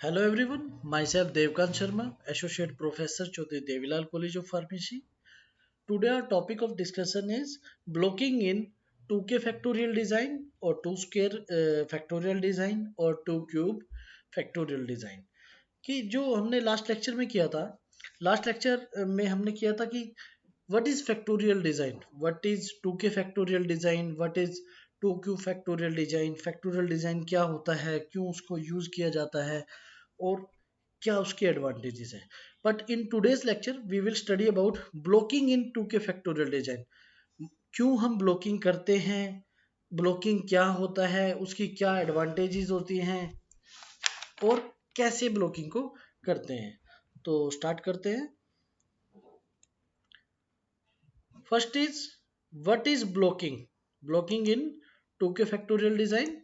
Hello everyone, myself Devkant Sharma, Associate Professor Chaudhary Devilal College of Pharmacy. Today our topic of discussion is blocking in 2k factorial design or 2 square factorial design or 2 cube factorial design. कि जो हमने last lecture में किया था, last lecture में हमने किया था कि what is factorial design, what is 2k factorial design, what is 2q factorial design क्या होता है, क्यों उसको यूज किया जाता है और क्या उसके एडवांटेजेस हैं. But in today's lecture we will study about blocking in 2k factorial design. क्यों हम ब्लॉकिंग करते हैं, ब्लॉकिंग क्या होता है, उसकी क्या एडवांटेजेस होती हैं और कैसे ब्लॉकिंग को करते हैं. तो स्टार्ट करते हैं. First is what is blocking. Blocking in 2k factorial design.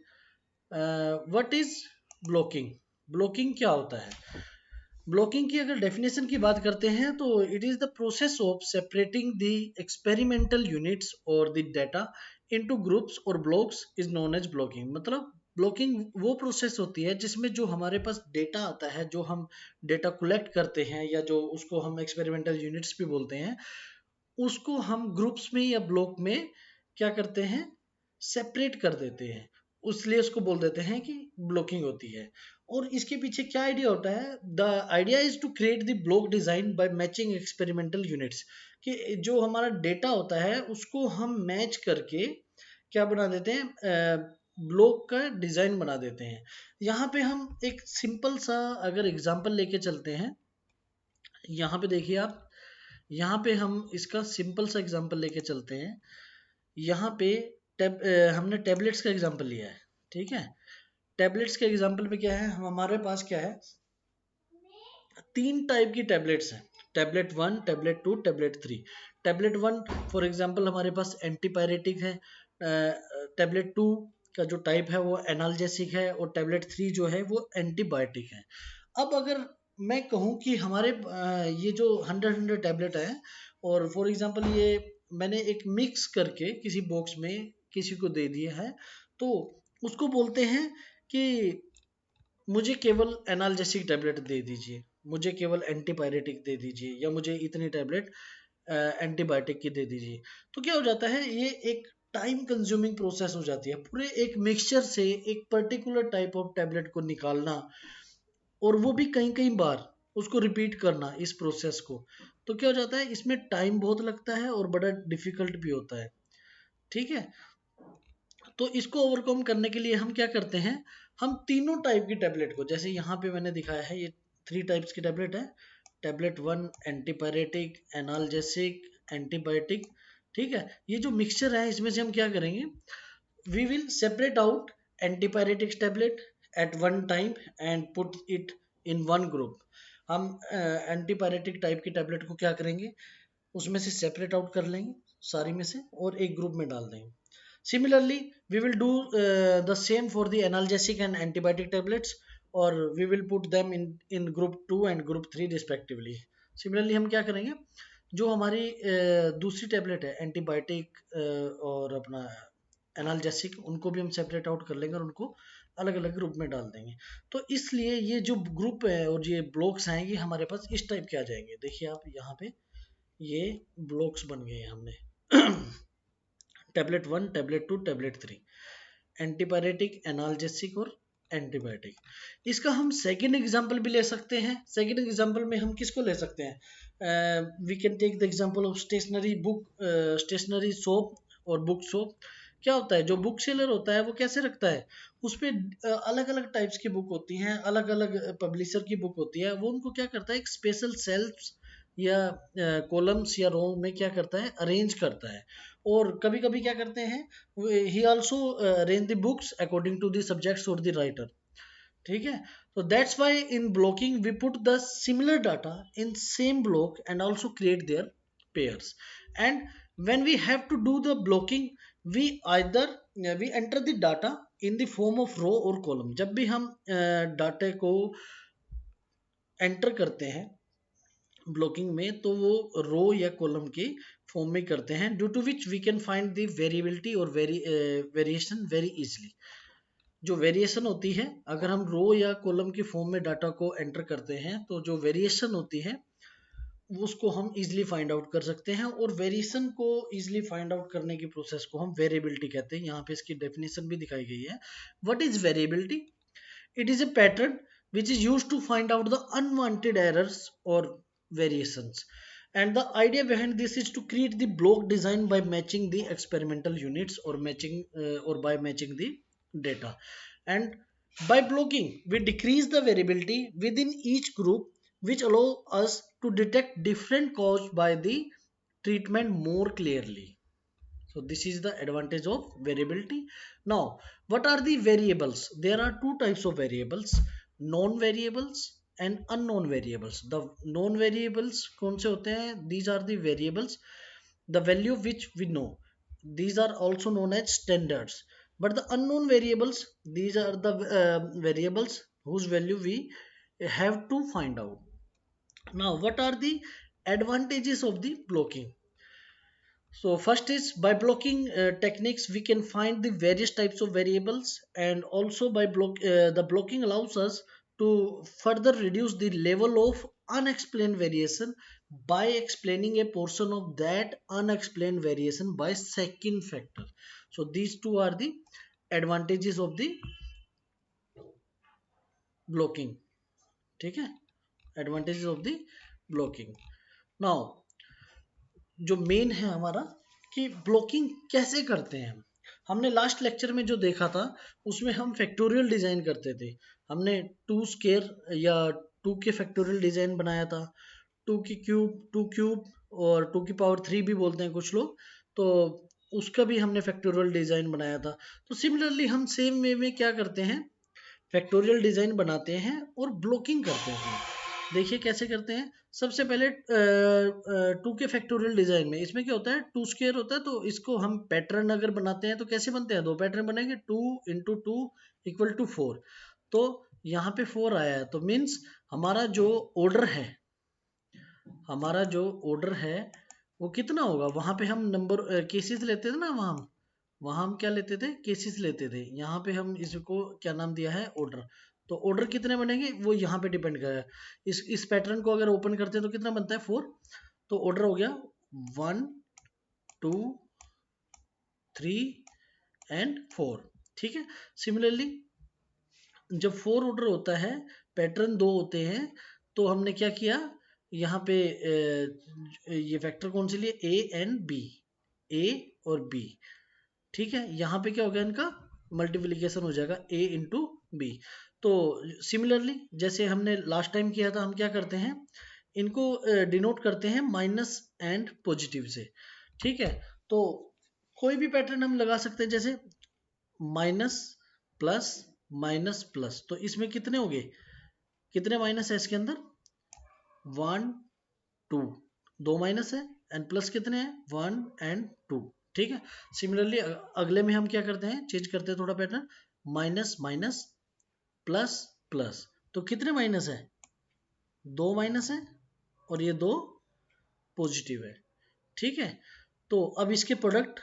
What is blocking. Blocking क्या होता है. ब्लॉकिंग की अगर डेफिनेशन की बात करते हैं तो it is the process of separating the experimental units और द डाटा इनटू ग्रुप्स और blocks is known as blocking. मतलब ब्लॉकिंग वो प्रोसेस होती है जिसमें जो हमारे पास डेटा आता है, जो हम डेटा कलेक्ट करते हैं या जो उसको हम एक्सपेरिमेंटल यूनिट्स भी बोलते हैं, उसको हम ग्रुप्स में या ब्लॉक में क्या करते हैं, सेपरेट कर देते हैं. उसलिए उसको बोल देते हैं कि ब्लॉकिंग होती है. और इसके पीछे क्या आइडिया होता है. The idea is to create the block design by matching experimental units. कि जो हमारा डेटा होता है उसको हम मैच करके क्या बना देते हैं, ब्लॉक का डिजाइन बना देते हैं. यहाँ पे हम एक सिंपल सा अगर एग्जांपल लेके चलते हैं. यहाँ पे देखिए आप, यहाँ पे हम इसका सिंपल सा एग्जांपल लेके चलते हैं. यहाँ पे हमने टैबलेट्स का एग्जांपल लिया है. ठीक है. टैबलेट्स के एग्जांपल में क्या है, हमारे पास क्या है, तीन टाइप की टैबलेट्स हैं. Tablet one, tablet two, tablet three. Tablet one for example हमारे पास एंटीपायरेटिक है. टैबलेट टू का जो टाइप है वो एनाल्जेसिक है और टैबलेट थ्री जो है वो एंटीबायोटिक है. अब अगर मैं कहूँ कि हमारे ये जो 100 टैबलेट है और फॉर एग्जांपल ये मैंने एक मिक्स करके किसी बॉक्स में किसी को दे दिया है, तो उसको बोलते हैं कि मुझे केवल एनाल्जेसिक टैबलेट दे दीजिए, मुझे केवल एंटीपायरेटिक दे दीजिए या मुझे इतनी टैबलेट एंटीबायोटिक की दे दीजिए. तो क्या हो जाता है, ये एक टाइम कंज्यूमिंग प्रोसेस हो जाती है. पूरे एक मिक्सचर से एक पर्टिकुलर टाइप ऑफ टैबलेट को निकालना और वो भी कई कई बार उसको रिपीट करना इस प्रोसेस को. तो क्या हो जाता है, इसमें टाइम बहुत लगता है और बड़ा डिफिकल्ट भी होता है. ठीक है. तो इसको ओवरकम करने के लिए हम क्या करते हैं, हम तीनों टाइप की टैबलेट को, जैसे यहाँ पे मैंने दिखाया है ये थ्री टाइप्स की टैबलेट है. Tablet one antipyretic, analgesic, antibiotic. ठीक है. ये जो मिक्सचर है इसमें से हम क्या करेंगे, we will separate out antipyretic tablet at one time and put it in one group. हम एंटीपायरेटिक टाइप की टैबलेट को क्या करेंगे, उसमें से सेपरेट आउट कर लेंगे सारी में से और एक ग्रुप में डाल देंगे. Similarly, we will do the same for the analgesic and antibiotic tablets, or we will put them in group 2 and group 3 respectively. Similarly, हम क्या करेंगे, जो हमारी दूसरी टैबलेट है एंटीबायोटिक और अपना एनाल्जेसिक, उनको भी हम सेपरेट आउट कर लेंगे और उनको अलग अलग ग्रुप में डाल देंगे. तो इसलिए ये जो ग्रुप है और ये ब्लॉक्स आएंगे हमारे पास इस टाइप के आ जाएंगे. देखिए आप यहाँ पे ये ब्लॉक्स बन गए हैं हमने. Tablet one, tablet two, tablet three, antipyretic, analgesic और एंटीबायोटिक. इसका हम सेकेंड एग्जाम्पल भी ले सकते हैं. सेकेंड एग्जाम्पल में हम किसको ले सकते हैं, we can take the example of stationery book, stationery soap और बुक सोप. क्या होता है, जो बुक सेलर होता है वो कैसे रखता है, उस पर अलग अलग टाइप्स की बुक होती हैं, अलग अलग पब्लिशर की बुक होती है. वो उनको क्या करता है, एक स्पेशल सेल्फ या कॉलम्स या रो में क्या करता है, अरेंज करता है. और कभी कभी क्या करते हैं, he also arrange the books according to the subjects और द राइटर. ठीक है. तो that's why in blocking we put the similar data in same block and also create their pairs. And when we have to do the blocking we either we enter the data in the form of row और column. जब भी हम data को enter करते हैं blocking में तो वो रो या कॉलम के फॉर्म में करते हैं, due to which we can find the variability और वेरिएशन वेरी इजीली. जो वेरिएशन होती है, अगर हम रो या कॉलम की फॉर्म में डाटा को एंटर करते हैं तो जो वेरिएशन होती है उसको हम इजीली फाइंड आउट कर सकते हैं, और वेरिएशन को इजीली फाइंड आउट करने की प्रोसेस को हम वेरिएबिलिटी कहते हैं। यहाँ पे इसकी डेफिनेशन भी दिखाई गई है। What is variability? It is a pattern which is used to find out the unwanted errors or variations. And the idea behind this is to create the block design by matching the experimental units or by matching the data. And by blocking, we decrease the variability within each group, which allow us to detect different caused by the treatment more clearly. So this is the advantage of variability. Now, what are the variables? There are two types of variables, known variables and unknown variables. The known variables कौन से होते हैं? These are the variables, the value which we know. These are also known as standards. But the unknown variables, these are the variables whose value we have to find out. Now, what are the advantages of the blocking? So first is by blocking techniques we can find the various types of variables, and also by the blocking allows us to further reduce the level of unexplained variation by explaining a portion of that unexplained variation by second factor. So these two are the advantages of the blocking. ठीक है, advantages of the blocking. Now जो main है हमारा कि blocking कैसे करते हैं हमने लास्ट लेक्चर में जो देखा था उसमें हम फैक्टोरियल डिजाइन करते थे। हमने टू स्केयर या टू के फैक्टोरियल डिजाइन बनाया था, टू क्यूब और टू की पावर 3 भी बोलते हैं कुछ लोग, तो उसका भी हमने फैक्टोरियल डिजाइन बनाया था। तो सिमिलरली हम सेम वे में क्या करते हैं, फैक्टोरियल डिजाइन बनाते हैं और ब्लॉकिंग करते हैं। देखिए कैसे करते हैं। सबसे पहले टू के फैक्टोरियल डिजाइन में इसमें क्या होता है, टू स्क्वायर होता है, तो इसको हम पैटर्न अगर बनाते हैं तो कैसे बनते हैं, दो पैटर्न बनेंगे, 2 × 2 = 4। तो यहाँ पे 4 आया है, तो मीन्स हमारा जो ऑर्डर है वो कितना होगा। वहां पे हम नंबर केसेस लेते थे ना, वहां हम क्या लेते थे, केसेस लेते थे। यहाँ पे हम इसको क्या नाम दिया है, ऑर्डर। तो ऑर्डर कितने बनेंगे वो यहाँ पे डिपेंड कर रहा है। इस पैटर्न को अगर ओपन करते हैं तो कितना बनता है, 4। तो ऑर्डर हो गया 1 2 3 एंड 4। ठीक है। सिमिलरली जब 4 ऑर्डर होता है, पैटर्न 2 होते हैं, तो हमने क्या किया यहाँ पे ये वेक्टर कौन से लिए, ए एंड बी, ए और बी। ठीक है, यहाँ पे क्या हो गया, इनका मल्टीप्लिकेशन हो जाएगा a इंटू बी। तो सिमिलरली जैसे हमने लास्ट टाइम किया था, हम क्या करते हैं, इनको डिनोट करते हैं माइनस एंड पॉजिटिव से। ठीक है, तो कोई भी पैटर्न हम लगा सकते हैं, जैसे माइनस प्लस। तो इसमें कितने हो गए, कितने माइनस है इसके अंदर, 1 2, 2 माइनस है, एंड प्लस कितने हैं, 1 एंड 2। ठीक है। सिमिलरली अगले में हम क्या करते हैं, चेंज करते हैं थोड़ा पैटर्न, माइनस प्लस। तो कितने माइनस है, 2 माइनस है, और ये 2 पॉजिटिव है। ठीक है। तो अब इसके प्रोडक्ट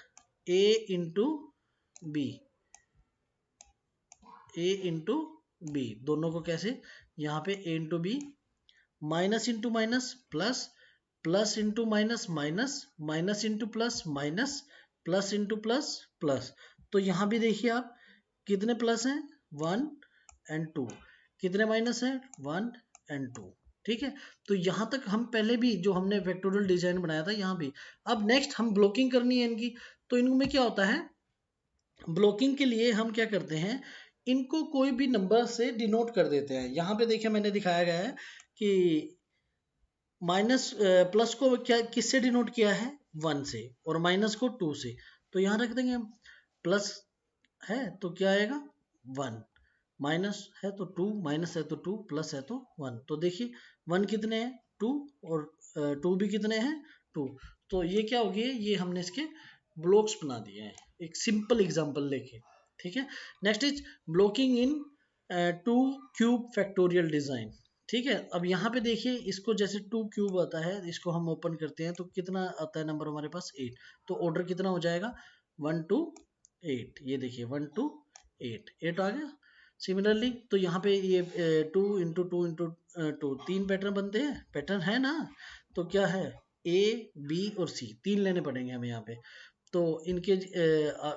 a इंटू बी, दोनों को कैसे, यहाँ पे a into B, minus into minus plus into minus into plus into plus. तो यहाँ भी देखिए आप, कितने प्लस हैं, 1 एंड 2, कितने माइनस है, 1 एंड 2। ठीक है। तो यहाँ तक हम पहले भी जो हमने वेक्टोरियल डिजाइन बनाया था, यहाँ भी। अब नेक्स्ट हम ब्लॉकिंग करनी है इनकी। तो इनमें क्या होता है, ब्लॉकिंग के लिए हम क्या करते हैं, इनको कोई भी नंबर से डिनोट कर देते हैं। यहाँ पे देखिए मैंने दिखाया गया है कि प्लस को क्या किससे डिनोट किया है, 1 से, और माइनस को 2 से। तो यहाँ रख देंगे हम, प्लस है तो क्या आएगा, 1, माइनस है तो 2, माइनस है तो 2, प्लस है तो 1। तो देखिए 1 कितने हैं, 2, और 2 भी कितने हैं, 2। तो ये क्या हो गया, ये हमने इसके ब्लॉक्स बना दिए हैं एक सिंपल एग्जांपल लेके। ठीक है। Next is blocking in 2 cube factorial design. ठीक है। अब यहाँ पे देखिए, इसको जैसे 2 क्यूब आता है, इसको हम ओपन करते हैं तो कितना आता है नंबर हमारे पास, 8। तो ऑर्डर कितना हो जाएगा, 1 to 8। ये देखिए 1 to 8 आ गया। सिमिलरली तो यहाँ पे ये 2 × 2 × 2 तीन पैटर्न बनते हैं, पैटर्न है ना। तो क्या है, ए बी और सी तीन लेने पड़ेंगे हमें यहाँ पे। तो इनके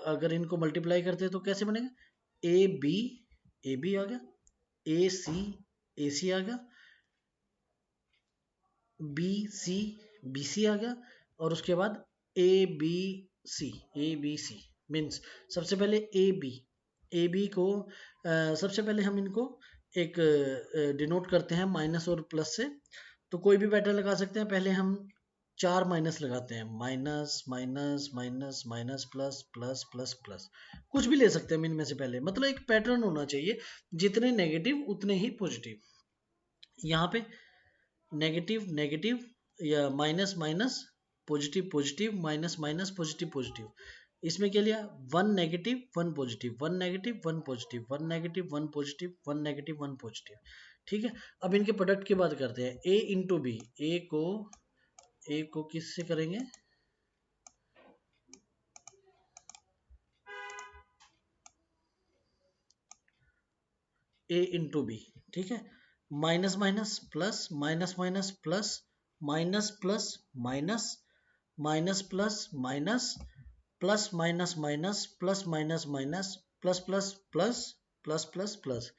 अगर इनको मल्टीप्लाई करते हैं तो कैसे बनेगा, ए बी आ गया, ए सी आ गया, बी सी आ गया, और उसके बाद ए बी सी मीन्स सबसे पहले ए बी को सबसे पहले हम इनको एक डिनोट करते हैं माइनस और प्लस से। तो कोई भी पैटर्न लगा सकते हैं, पहले हम 4 माइनस लगाते हैं, minus minus minus minus plus plus plus plus, कुछ भी ले सकते हैं इनमें से पहले, मतलब एक पैटर्न होना चाहिए, जितने नेगेटिव उतने ही पॉजिटिव। यहाँ पे नेगेटिव नेगेटिव या minus minus positive positive minus minus positive positive, इसमें क्या लिया, 1 negative 1 positive 1 negative 1 positive 1 negative 1 positive 1 negative 1 positive. ठीक है, अब इनके प्रोडक्ट की बात करते हैं, ए इंटू बी, ए को किससे करेंगे, ए इंटू बी। ठीक है, minus minus plus minus minus plus minus plus minus minus plus minus plus minus minus plus minus minus plus plus plus plus plus plus,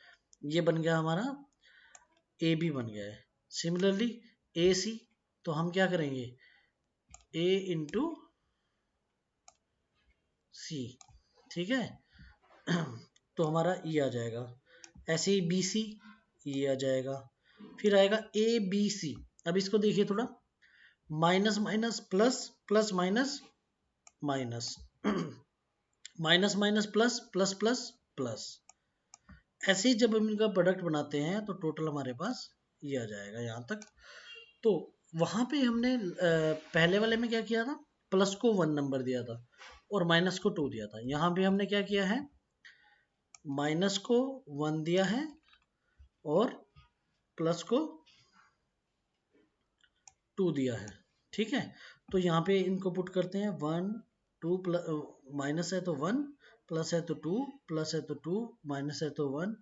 ये बन गया हमारा ए बी बन गया है। सिमिलरली ए सी, तो हम क्या करेंगे, ए इंटू सी। ठीक है, तो हमारा ये आ जाएगा। ऐसे ही बी सी, ये आ जाएगा। फिर आएगा ए बी सी। अब इसको देखिए थोड़ा, minus minus plus plus minus minus minus minus plus plus plus plus, ऐसे ही जब हम इनका प्रोडक्ट बनाते हैं तो टोटल हमारे पास ये आ जाएगा यहाँ तक। तो वहां पे हमने पहले वाले में क्या किया था, प्लस को 1 नंबर दिया था और माइनस को 2 दिया था। यहाँ पे हमने क्या किया है, माइनस को 1 दिया है और प्लस को 2 दिया है। ठीक है, तो यहाँ पे इनको पुट करते हैं, 1 2 प्लस, माइनस है तो 1, प्लस है तो 2, प्लस है तो 2, माइनस है तो 1।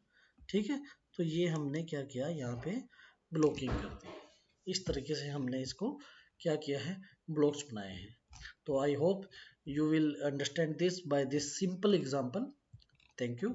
ठीक है, तो ये हमने क्या किया, यहाँ पे ब्लॉकिंग कर दी। इस तरीके से हमने इसको क्या किया है, ब्लॉक्स बनाए हैं। तो I hope you will understand this by this simple example. Thank you.